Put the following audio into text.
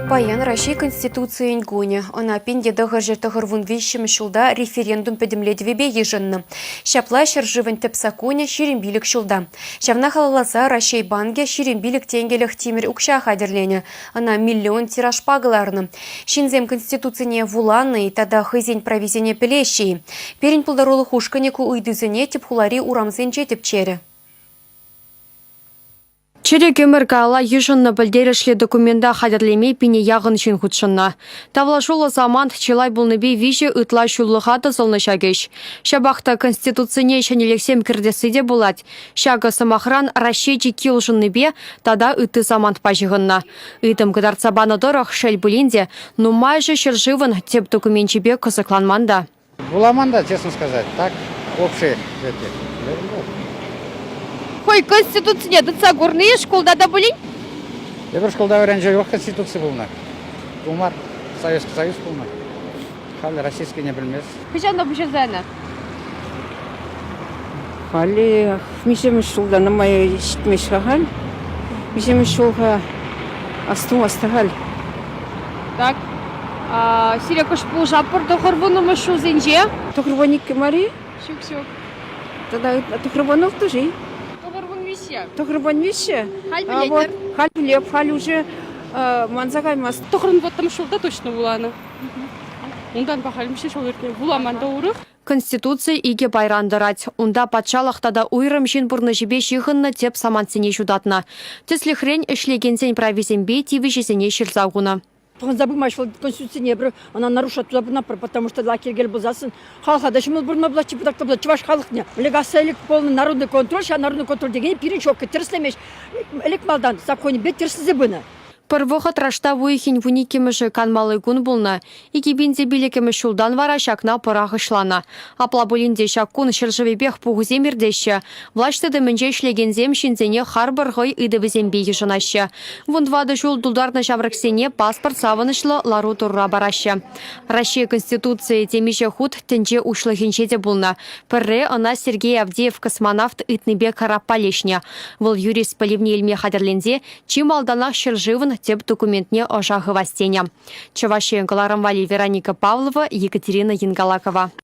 Паян Россия Конституциян гуне. Она пенде дăгăр тăгăрвун вещим шулда референдум педемледвебе ежынны. Шапла шыржывын тепсакуне ширембилік шулда. Шавна халаласа Россия банге ширембилік тенгеліх тимир укша хадерлене. Она миллион тираж пагыларны. Шинзем Конституцияне вуланы тада хызень провизене пелещи. Перень пулдаролы хушканеку уйдызене тепхулари урамзен жетіпчері. Черек өміргала ешінні білдерішлі документа хадерлемей піне яғын шын құтшынна. Тавлашулы заман чылай бұлныбе вижі ұтла шулыға тызылны шагеш. Шабақта Конституцияне шәнелексем кірдесі де болад. Шағы самахран Рашечи килжынныбе тада үтті заман пажығынна. Үтім кыдарца баны дұрық шәл бұлінде, но майжы шыржывын теп документчебе кызыкланманда. Буламанда, честно сказать, так, общие. Хой Конституция дыца горные школда да были? Я бір школда öğrenci yok Конституция болна. Умар, Советский Союз болна. Хали российский не білмес. Кыжанда бұшызаны? Хали мишеміш шулда намай шитмеш хахал. Мишеміш шулға астым астахал. Так. Сирия кышпул жапыр тоқырбуны мұшу зенже? Тоқырбаник кемари? Шук-шук. Тогда тоқырбанов тоже. Тоқырбан вище? Халь білетер? Халь білеп, халь уже манзағаймас. Тоқырын боттам шулда точно буланы. Ондан бақалымшы шолырке буламанда урық. Конституция иге байрандырать. Унда патшалықтада уйрым жин бұрны жібе шиғынны теп самансене жудатна. Теслі хрен ішлегенсен правизенбе тивішесене шырзауғына. Забываешь, что Конституция не было, она нарушает туда, потому что лакер гель бузасын. Халха, даже мы будем облачить, потому что чуваш халхня. Легасселик полный народный контроль, а народный контроль деген перечок, терслемеш, элек малдан, законе бет терслезебына. Пырвоға трашта вуйхин вуникеміші канмалы күн бұлна. Икебенде білікемі шулдан вара шакна пырағы шлана. Апла бұлінде шак күн шыржывебех пұғызем ердеші. Влаштыды мінже шлегензем шинзене харбырғой үдівізембе ешінашы. Вундвады жол дулдарны шаврықсене паспорт савынышлы лару тұрра барашы. Россия Конституция темеше худ тінже ушлығынше де бұлна. Пірре ына Сергей Авдеев космонавт үтнебе карапалешне. Выл юрист поливне елме хадерленде чим алданақ шыржывын теп документне ожағы вастене. Чаваши Галарамвали Вероника Павлова, Екатерина Янгалакова.